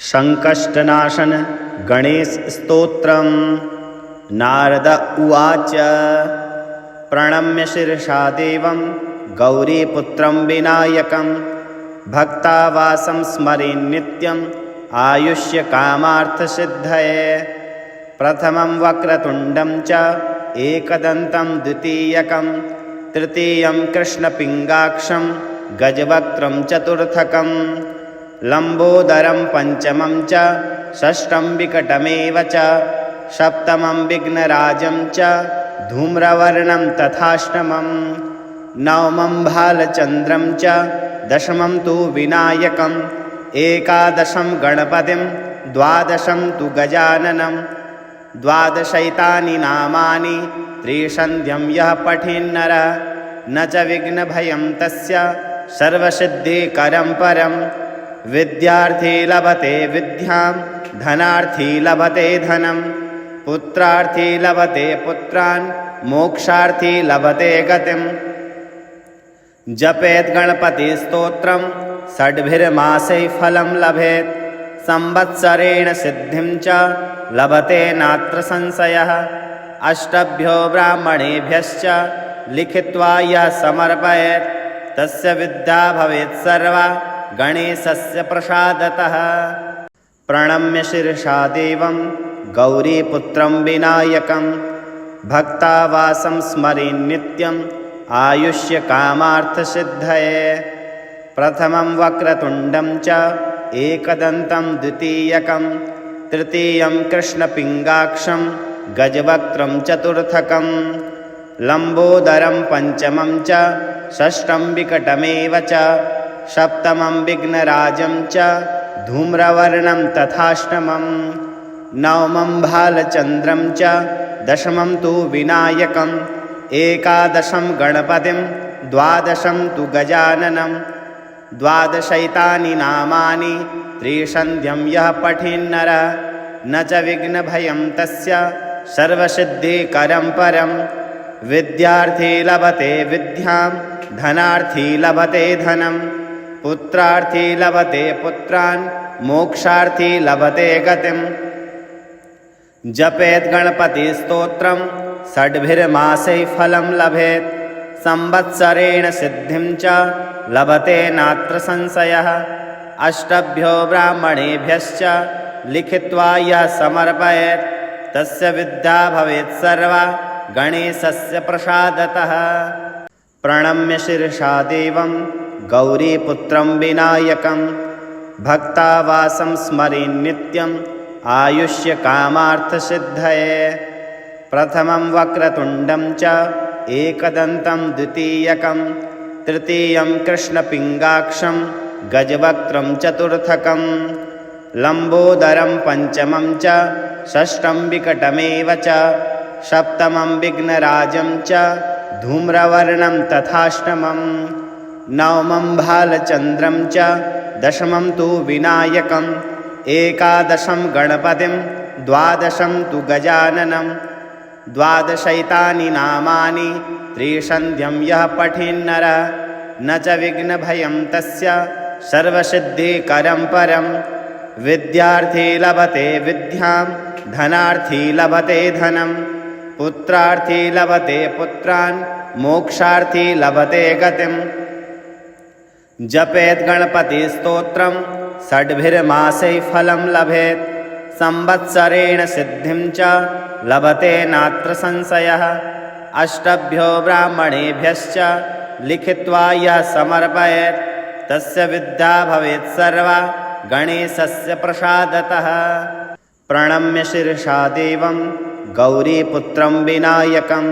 संकष्टनाशन गणेशस्तोत्रम्। नारद उवाच प्रणम्य शिरसा देवं गौरीपुत्रं विनायकं भक्तावासं स्मरेन् नित्यम् आयुष्यकामार्थसिद्धये। प्रथमं वक्रतुण्डं च एकदन्तं द्वितीयकं तृतीयं कृष्णपिङ्गाक्षं गजवक्त्रं चतुर्थकं लम्बोदरं पञ्चमं च षष्ठं विकटमेव च सप्तमं विघ्नराजं च धूम्रवर्णं तथाष्टमं नवमं भालचन्द्रं च दशमं तु विनायकम् एकादशं गणपतिं द्वादशं तु गजाननं द्वादशैतानि नामानि त्रिसन्ध्यं यः पठेन्नरः न च विघ्नभयं तस्य सर्वसिद्धिकरं परं। विद्यार्थी लभते विद्यां धनार्थी लभते धनं पुत्रार्थी लभते पुत्रान् मोक्षार्थी लभते गतिम्। जपेत् गणपतिस्तोत्रं षड्भिर्मासैः फलं लभेत् संवत्सरेण सिद्धिं च लभते नात्र संशयः। अष्टभ्यो ब्राह्मणेभ्यश्च लिखित्वा यः समर्पयेत् तस्य विद्या भवेत् सर्वा गणेशस्य प्रसादतः। प्रणम्य शिरसा देवं गौरीपुत्रं विनायकं भक्तावासं स्मरेन् नित्यम् आयुष्यकामार्थसिद्धये। प्रथमं वक्रतुण्डं च एकदन्तं द्वितीयकं तृतीयं कृष्णपिङ्गाक्षं गजवक्त्रं चतुर्थकं लम्बोदरं पञ्चमं च षष्ठं विकटमेव च सप्तमं विघ्नराजं च धूम्रवर्णं तथाष्टमं नवमं भालचन्द्रं च दशमं तु विनायकम् एकादशं गणपतिं द्वादशं तु गजाननं द्वादशैतानि नामानि त्रिसन्ध्यं यः पठेन्नरः न च विघ्नभयं तस्य सर्वसिद्धिकरं परं। विद्यार्थी लभते विद्यां धनार्थी लभते धनं पुत्रार्थी लभते पुत्रान् मोक्षार्थी लभते गतिम्। जपेत् गणपतिस्तोत्रं षड्भिर्मासैः फलं लभेत् संवत्सरेण सिद्धिं च लभते नात्र संशयः। अष्टभ्यो ब्राह्मणेभ्यश्च लिखित्वा यः समर्पयेत् तस्य विद्या भवेत् सर्वा गणेशस्य प्रसादतः। प्रणम्य शिरसा देवं गौरीपुत्रं विनायकं भक्तावासं स्मरेन् नित्यम् आयुष्यकामार्थसिद्धये। प्रथमं वक्रतुण्डं च एकदन्तं द्वितीयकं तृतीयं कृष्णपिङ्गाक्षं गजवक्त्रं चतुर्थकं लम्बोदरं पञ्चमं च षष्ठं विकटमेव च सप्तमं विघ्नराजं च धूम्रवर्णं तथाष्टमं नवमं भालचन्द्रं च दशमं तु विनायकम् एकादशं गणपतिं द्वादशं तु गजाननं द्वादशैतानि नामानि त्रिसन्ध्यं यः पठेन्नरः न च विघ्नभयं तस्य सर्वसिद्धिकरं परं। विद्यार्थी लभते विद्यां धनार्थी लभते धनं पुत्रार्थी लभते पुत्रान् मोक्षार्थी लभते गतिम्। जपेत् गणपतिस्तोत्रं षड्भिर्मासैः फलं लभेत् संवत्सरेण सिद्धिं च लभते नात्र संशयः। अष्टभ्यो ब्राह्मणेभ्यश्च लिखित्वा यः समर्पयेत् तस्य विद्या भवेत् सर्वा गणेशस्य प्रसादतः। प्रणम्य शिरसा देवं गौरीपुत्रं विनायकं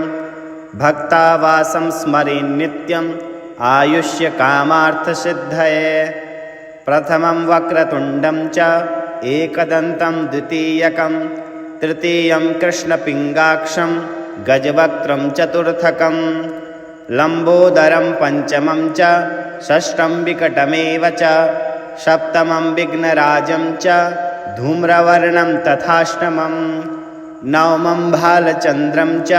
भक्तावासं स्मरेन् नित्यम् आयुष्यकामार्थसिद्धये। प्रथमं वक्रतुण्डं च एकदन्तं द्वितीयकं तृतीयं कृष्णपिङ्गाक्षं गजवक्त्रं चतुर्थकं लम्बोदरं पञ्चमं च षष्ठं विकटमेव च सप्तमं विघ्नराजं च धूम्रवर्णं तथाष्टमं नवमं भालचन्द्रं च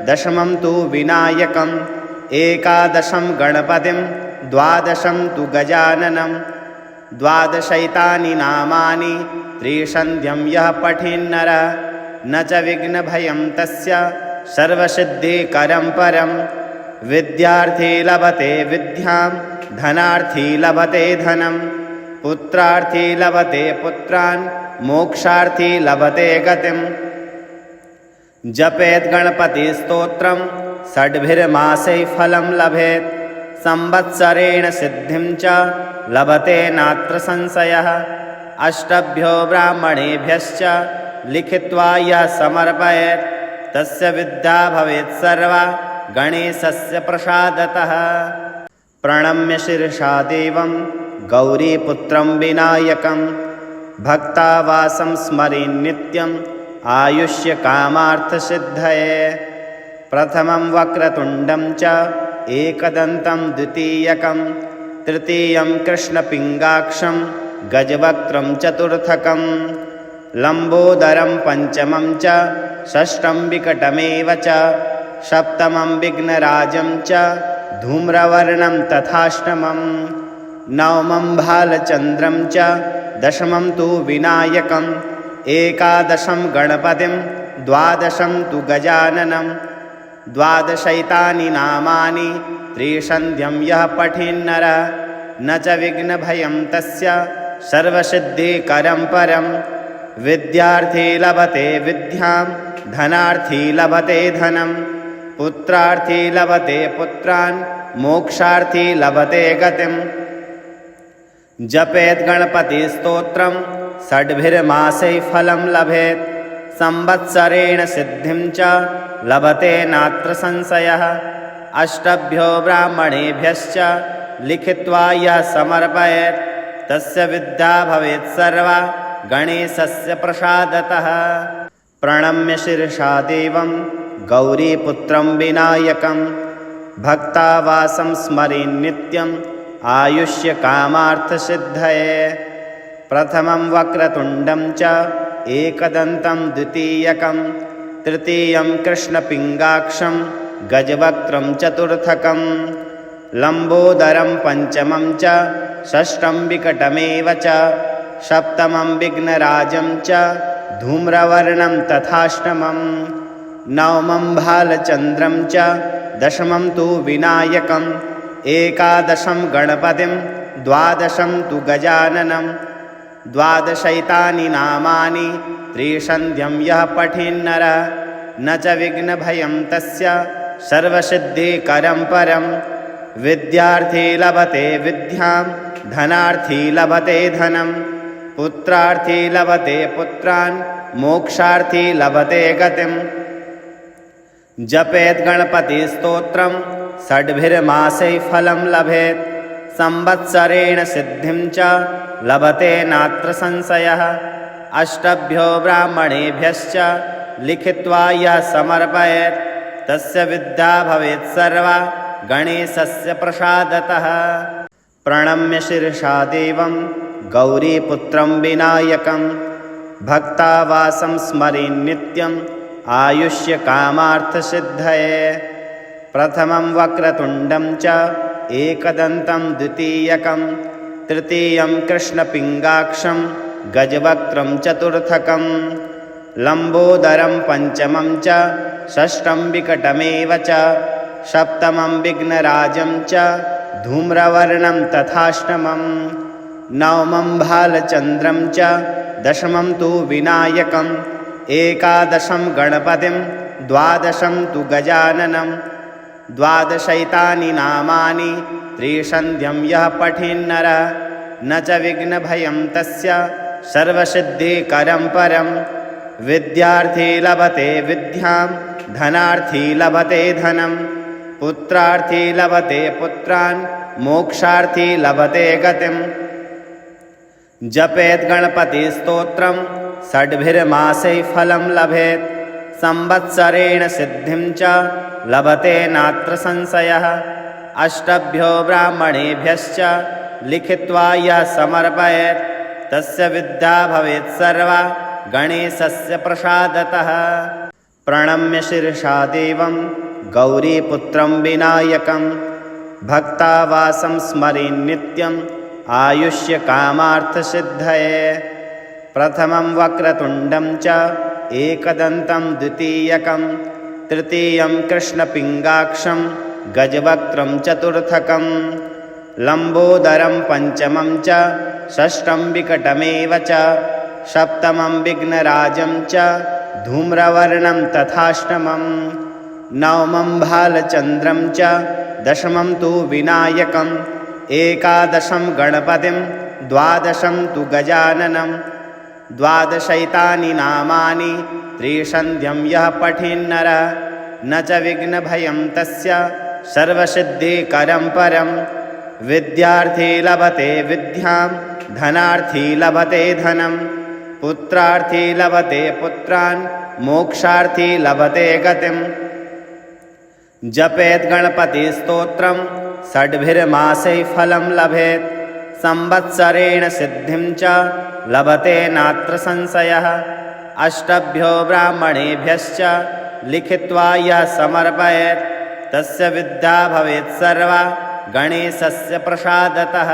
दशमं तु विनायकम् एकादशं गणपतिं द्वादशं तु गजाननं द्वादशैतानि नामानि त्रिसन्ध्यं यः पठेन्नरः न च विघ्नभयं तस्य सर्वसिद्धिकरं परं। विद्यार्थी लभते विद्यां धनार्थी लभते धनं पुत्रार्थी लभते पुत्रान् मोक्षार्थी लभते गतिम्। जपेत् गणपतिस्तोत्रं षड्भिर्मासैः फलं लभेत् संवत्सरेण सिद्धिं च लभते नात्र संशयः। अष्टभ्यो ब्राह्मणेभ्यश्च लिखित्वा यः समर्पयेत् तस्य विद्या भवेत् सर्वा गणेशस्य प्रसादतः। प्रणम्य शिरसा देवं गौरीपुत्रं विनायकं भक्तावासं स्मरेन् नित्यम् आयुष्यकामार्थसिद्धये। प्रथमं वक्रतुण्डं च एकदन्तं द्वितीयकं तृतीयं कृष्णपिङ्गाक्षं गजवक्त्रं चतुर्थकं लम्बोदरं पञ्चमं च षष्ठं विकटमेव च सप्तमं विघ्नराजं च धूम्रवर्णं तथाष्टमं नवमं भालचन्द्रं च दशमं तु विनायकम् एकादशं गणपतिं द्वादशं तु गजाननं द्वादशैतानि नामानि त्रिसन्ध्यं यः पठेन्नरः न च विघ्नभयं तस्य सर्वसिद्धिकरं परं। विद्यार्थी लभते विद्यां धनार्थी लभते धनं पुत्रार्थी लभते पुत्रान् मोक्षार्थी लभते गतिम्। जपेत् गणपतिस्तोत्रं षड्भिर्मासैः फलं लभेत् संवत्सरेण सिद्धिं च लभते नात्र संशयः। अष्टभ्यो ब्राह्मणेभ्यश्च लिखित्वा यः समर्पयेत् तस्य विद्या भवेत् सर्वा गणेशस्य प्रसादतः। प्रणम्य शिरसा देवं गौरीपुत्रं विनायकं भक्तावासं स्मरेन् नित्यम् आयुष्यकामार्थसिद्धये। प्रथमं वक्रतुण्डं च एकदन्तं द्वितीयकं तृतीयं कृष्णपिङ्गाक्षं गजवक्त्रं चतुर्थकं लम्बोदरं पञ्चमं च षष्ठं विकटमेव च सप्तमं विघ्नराजं च धूम्रवर्णं तथाष्टमं नवमं भालचन्द्रं च दशमं तु विनायकम् एकादशं गणपतिं द्वादशं तु गजाननं द्वादशैतानि नामानि त्रिसन्ध्यं यः पठेन्नरः न च विघ्नभयं तस्य सर्वसिद्धिकरं परं। विद्यार्थी लभते विद्यां धनार्थी लभते धनं पुत्रार्थी लभते पुत्रान् मोक्षार्थी लभते गतिम्। जपेत् गणपतिस्तोत्रं षड्भिर्मासैः फलं लभेत् संवत्सरेण सिद्धिं च लभते नात्र संशयः। अष्टभ्यो ब्राह्मणेभ्यश्च लिखित्वा यः समर्पयेत् तस्य विद्या भवेत् सर्वा गणेशस्य प्रसादतः। प्रणम्य शिरसा देवं गौरीपुत्रं विनायकं भक्तावासं स्मरेन् नित्यम् आयुष्यकामार्थसिद्धये। प्रथमं वक्रतुण्डं च एकदन्तं द्वितीयकं तृतीयं कृष्णपिङ्गाक्षं गजवक्त्रं चतुर्थकं लम्बोदरं पञ्चमं च षष्ठं विकटमेव च सप्तमं विघ्नराजं च धूम्रवर्णं तथाष्टमं नवमं भालचन्द्रं च दशमं तु विनायकम् एकादशं गणपतिं द्वादशं तु गजाननं द्वादशैतानि नामानि त्रिसन्ध्यं यः पठेन्नरः न च विघ्नभयं तस्य सर्वसिद्धिकरं परं। विद्यार्थी लभते विद्यां धनार्थी लभते धनं पुत्रार्थी लभते पुत्रान् मोक्षार्थी लभते गतिम्। जपेत् गणपतिस्तोत्रं षड्भिर्मासैः फलं लभेत् संवत्सरेण सिद्धिं च लभते नात्र संशयः। अष्टभ्यो ब्राह्मणेभ्यश्च लिखित्वा यः समर्पयेत् तस्य विद्या भवेत् सर्वा गणेशस्य प्रसादतः। प्रणम्य शिरसा देवं गौरीपुत्रं विनायकं भक्तावासं स्मरेन् नित्यम् आयुष्यकामार्थसिद्धये। प्रथमं वक्रतुण्डं च एकदन्तं द्वितीयकं तृतीयं कृष्णपिङ्गाक्षं गजवक्त्रं चतुर्थकं लम्बोदरं पञ्चमं च षष्ठं विकटमेव च सप्तमं विघ्नराजं च धूम्रवर्णं तथाष्टमं नवमं भालचन्द्रं च दशमं तु विनायकम् एकादशं गणपतिं द्वादशं तु गजाननं द्वादशैतानि नामानि त्रिसन्ध्यं यः पठेन्नरः न च विघ्नभयं तस्य सर्वसिद्धिकरं परं विद्यार्थी लभते विद्यां धनार्थी लभते धनं पुत्रार्थी लभते पुत्रान् मोक्षार्थी लभते गतिम् जपेत् गणपतिस्तोत्रं षड्भिर्मासैः फलं लभेत् संवत्सरेण सिद्धिं च लभते नात्र संशयः अष्टभ्यो ब्राह्मणेभ्यश्च लिखित्वा यः समर्पयेत् तस्य विद्या भवेत् सर्वा गणेशस्य प्रसादतः।